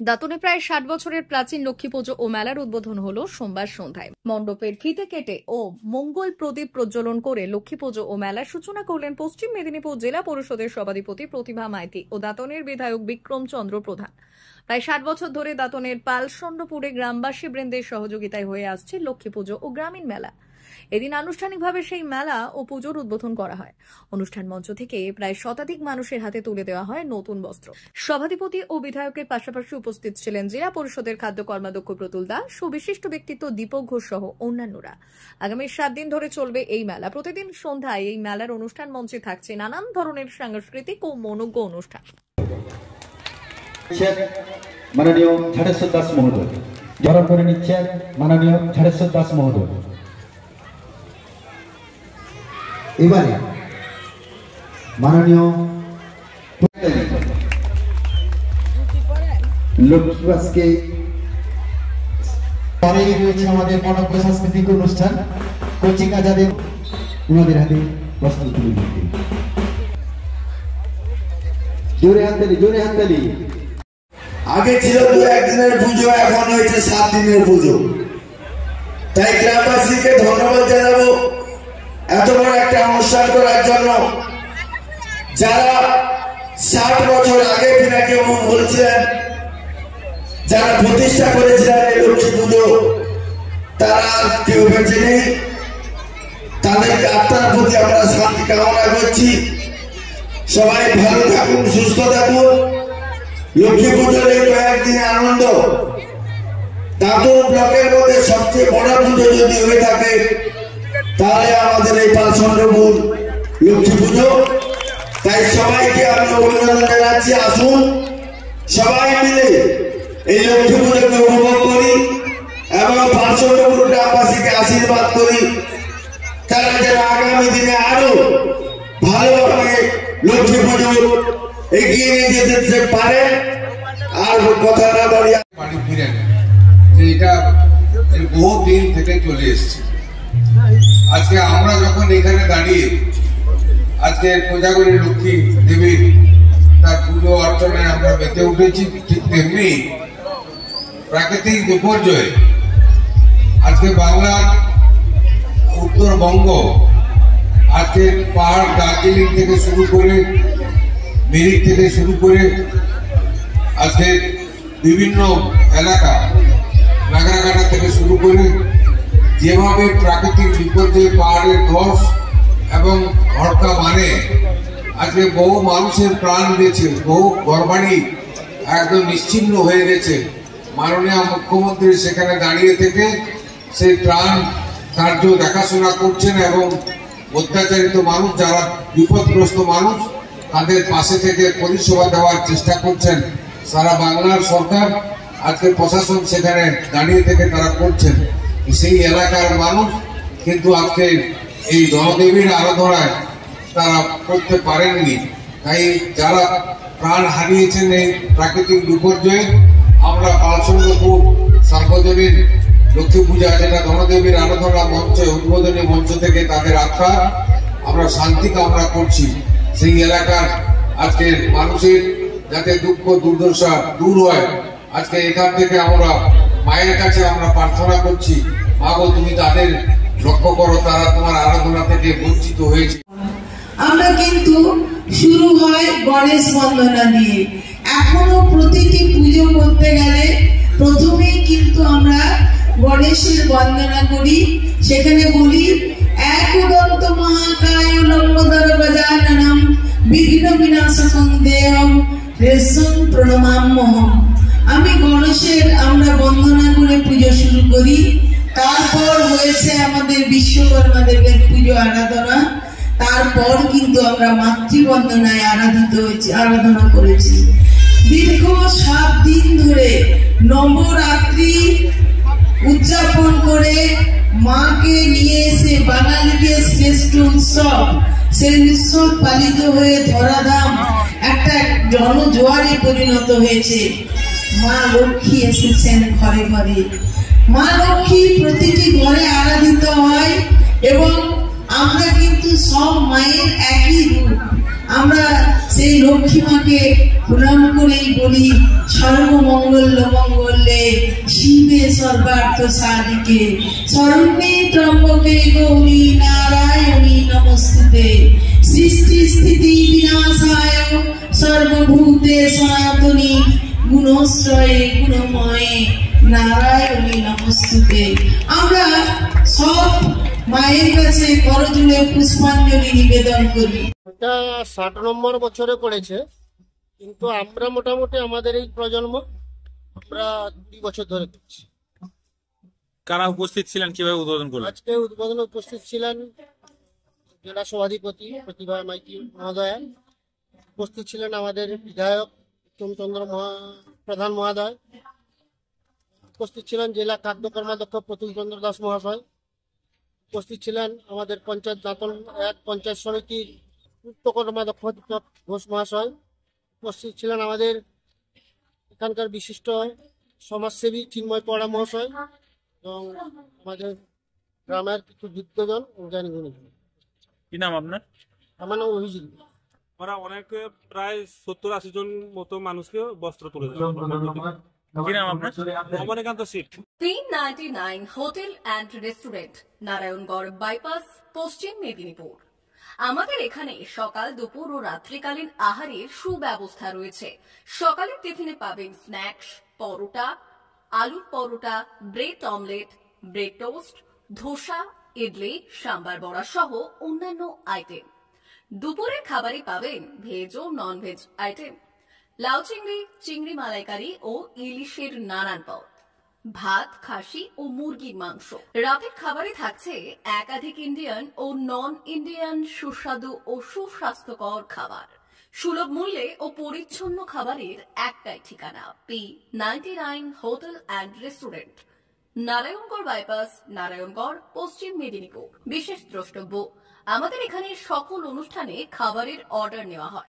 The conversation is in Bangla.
দাঁতনে প্রায় ৬০ বছরের প্রাচীন লক্ষ্মী পুজো ও মেলার উদ্বোধন হলো সোমবার সন্ধ্যায়। মণ্ডপের ফিতে কেটে ও মঙ্গল প্রদীপ প্রজ্বলন করে লক্ষ্মী পুজো ও মেলার সূচনা করলেন পশ্চিম মেদিনীপুর জেলা পরিষদের সভাধিপতি প্রতিভা মাইতি ও দাঁতনের বিধায়ক বিক্রম চন্দ্র প্রধান। প্রায় ৬০ বছর ধরে দাঁতনের পালচন্দ্রপুরে গ্রামবাসী বৃন্দের সহযোগিতায় হয়ে আসছে লক্ষ্মী পুজো ও গ্রামীণ মেলা। এদিন আনুষ্ঠানিকভাবে সেই মেলা ও পুজোর উদ্বোধন করা হয়। অনুষ্ঠান মঞ্চ থেকে প্রায় শতাধিক মানুষের হাতে তুলে দেওয়া হয় নতুন বস্ত্র। সভাধিপতি ও বিধায়কের পাশাপাশি উপস্থিত ছিলেন জেলা পরিষদের খাদ্য কর্মাধ্যক্ষ প্রতুল দাস, সুবিশিষ্ট ব্যক্তিত্ব দীপক ঘোষ সহ অন্যান্যরা। আগামী ৭ দিন ধরে চলবে এই মেলা। প্রতিদিন সন্ধ্যায় এই মেলার অনুষ্ঠান মঞ্চে থাকছে নানান ধরনের সাংস্কৃতিক ও মনোজ্ঞ অনুষ্ঠান। মাননীয় ঝাড়েশ্বর দাস মহোদয় বরণ করে নিচ্ছেন মাননীয় ঝাড়েশ্বর দাস মহোদয়। এবারে মাননীয় লক্ষ্মীবাসকে পরেই রয়েছে আমাদের মনোজ্ঞ সাংস্কৃতিক অনুষ্ঠান। কচিকা যাদের ওনাদের হাতে বস্ত্র তুলে দিতে জোরে হাততালি, জোরে হাততালি। আগে ছিল 2-1 দিনের পুজো, এখন হয়েছে 7 দিনের পুজো। তাই গ্রামবাসীকে ধন্যবাদ জানাবো এত বড় একটা অনুষ্ঠান করার জন্য। যারা 60 বছর আগে কিনাকে বলছিলেন, যারা প্রতিষ্ঠা করেছিলেন এই লক্ষ্মী পুজো, তারা কেউ বেঁচে নেই। তাদেরকে আত্মার প্রতি আমরা শান্তি কামনা করছি। সবাই ভালো থাকুন, সুস্থ থাকুন। লক্ষ্মী পুজোর এই কয়েকদিনের আনন্দ দাঁতন ব্লকের মধ্যে সবচেয়ে বড় পুজো যদি হয়ে থাকে তাহলে আমাদের এই পালচন্দ্রপুর লক্ষ্মী পুজো। তাই সবাইকে আমি অভিনন্দন জানাচ্ছি। আসুন সবাই মিলে এই লক্ষ্মী পুজোকে উপভোগ করি এবং পালচন্দ্রপুর গ্রামবাসীকে আশীর্বাদ করি তারা যেন আগামী দিনে আরো ভালোভাবে লক্ষ্মী পুজো এগিয়ে নিয়ে যেতে পারে। আর কথা না বাড়িয়ে বাড়ি ফিরেন যে এটা বহু দিন থেকে চলে এসছে। আজকে আমরা যখন এখানে দাঁড়িয়ে আজকে কোজাগরী লক্ষ্মী দেবীর তার পুজো অর্চনায় আমরা মেতে উঠেছি, ঠিক তেমনি প্রাকৃতিক বিপর্যয়ে আজকে বাংলার উত্তরবঙ্গ, আজকে পাহাড় দার্জিলিং থেকে শুরু করে মিরিক থেকে শুরু করে আজকে বিভিন্ন এলাকা নাগরাকাটা থেকে শুরু করে যেভাবে প্রাকৃতিক বিপর্যয়ে পাহাড়ের ধস এবং হড়কা মানে আজকে বহু মানুষের প্রাণ দিয়েছে, বহু ঘরবাড়ি একদম নিশ্চিহ্ন হয়ে গেছে। মাননীয় মুখ্যমন্ত্রী সেখানে দাঁড়িয়ে থেকে সেই ত্রাণ কার্য দেখাশোনা করছেন এবং অত্যাচারিত মানুষ, যারা বিপদগ্রস্ত মানুষ, তাদের পাশে থেকে পরিষেবা দেওয়ার চেষ্টা করছেন। সারা বাংলার সরকার, আজকে প্রশাসন সেখানে দাঁড়িয়ে থেকে তারা করছেন। সেই এলাকার মানুষ কিন্তু আজকে এই ধনদেবীর আরাধনায় তারা করতে পারেননি। তাই যারা প্রাণ হারিয়েছেন এই প্রাকৃতিক বিপর্যয়ে, আমরা পালচন্দ্রপুর সার্বজনীন লক্ষ্মী পূজা, যেটা ধনদেবীর আরাধনা মঞ্চ, উদ্বোধনী মঞ্চ থেকে তাদের আত্মা আমরা শান্তি কামনা করছি। সেই এলাকার আজকের মানুষের যাতে দুঃখ দুর্দশা দূর হয়, আজকে এখান থেকে আমরা মায়ের কাছে আমরা প্রার্থনা করছি, মা গো তুমি তাদের লক্ষ্য করো, তারা তোমার আরাধনা থেকে বঞ্চিত হয়েছে। আমরা কিন্তু শুরু হয় গণেশ বন্দনা দিয়ে। এখনো প্রতিটি পুজো করতে গেলে প্রথমেই কিন্তু আমরা গণেশের বন্দনা করি। সেখানে বলি এক উদন্ত মহাকায় লম্বোদর গজাননম বিঘ্ন বিনাশকং দেহম হ্রেষং প্রণমাম্যহম। আমি গণেশের আমরা বন্দনা করে পুজো শুরু করি। তারপর হয়েছে আমাদের বিশ্বকর্মা দেবের পুজো আরাধনা। তারপর কিন্তু আমরা মাতৃবন্দনায় আরাধনা করেছি। দীর্ঘ 7 দিন ধরে নবরাত্রি উদযাপন করে মাকে নিয়ে এসে বাঙালিদের শ্রেষ্ঠ উৎসব, সেই উৎসব পালিত হয়ে ধরাধাম একটা জনজোয়ারে পরিণত হয়েছে। মা লক্ষ্মী এসেছেন ঘরে ঘরে। মা লক্ষ্মী প্রতিটি ঘরে আরাধিত হয় এবং আমরা কিন্তু সব মায়ের একই রূপ। আমরা সেই লক্ষ্মী মাকে প্রণাম করেই বলি সর্বমঙ্গল মঙ্গলে শিবে সর্বার্থ সাধিকে শরণ্যে ত্রম্বকে গৌরী নারায়ণী নমস্তুতে সৃষ্টি স্থিতি বিনাশায় সর্বভূতে সনাতনী গুণশ্রয়ে গুণময়ে নারায়ণী নমস্তুতে। আমরা সব মায়ের কাছে করজোড়ে পুষ্পাঞ্জলি নিবেদন করি। এটা 60 নম্বর বছরে পড়েছে, কিন্তু আমরা মোটামুটি আমাদের এই প্রজন্ম আমরা 2 বছর ধরে করছি। কারা উপস্থিত ছিলেন, কিভাবে উদ্বোধন করলেন? আজকে উদ্বোধনে উপস্থিত ছিলেন জেলা সভাধিপতি প্রতিভা মাইতি মহোদয়া, উপস্থিত ছিলেন আমাদের বিধায়ক উত্তমচন্দ্র প্রধান মহোদয়, উপস্থিত ছিলেন জেলা খাদ্য কর্মাধ্যক্ষ প্রতুল চন্দ্র দাস মহাশয়, উপস্থিত ছিলেন আমাদের পঞ্চায়েত দাঁতন 1 পঞ্চায়েত সমিতির পূর্ত কর্মাধ্যক্ষ দীপক ঘোষ মহাশয়, উপস্থিত ছিলেন আমাদের এখানকার বিশিষ্ট সমাজসেবী চিন্ময় পড়া মহাশয় এবং আমাদের গ্রামের কিছু বিজ্ঞজন ও জ্ঞানীগুণী। কি নাম আপনার? আমার নাম অভিজিৎ। ওরা অনেক প্রায় 70-80 জন মতো মানুষকে বস্ত্র তুলে দেয়। কি নাম আপনার? অমনিকান্ত সিট। 399 hotel and restaurant, Narayangarh bypass, Paschim Medinipur. আমাদের এখানে সকাল, দুপুর ও রাত্রিকালীন আহারের সুব্যবস্থা রয়েছে। সকালের টিফিনে পাবেন স্ন্যাক্স, পরোটা, আলুর paratha, bread omelette, bread toast, dosa, idli, sambar vada সহ অন্যান্য আইটেম। দুপুরের খাবারে পাবেন ভেজ ও নন ভেজ আইটেম, লাউ চিংড়ি, চিংড়ি মালাইকারি ও ইলিশের নানান পদ, ভাত, খাসি ও মুরগির মাংস। রাতের খাবারে থাকছে একাধিক ইন্ডিয়ান ও নন ইন্ডিয়ান সুস্বাদু ও সুস্বাস্থ্যকর খাবার। সুলভ মূল্যে ও পরিচ্ছন্ন খাবারের একটাই ঠিকানা, P99 hotel and restaurant, Narayangarh bypass, Narayangarh, পশ্চিম মেদিনীপুর। বিশেষ দ্রষ্টব্য, আমাদের এখানে সকল অনুষ্ঠানে খাবারের অর্ডার নেওয়া হয়।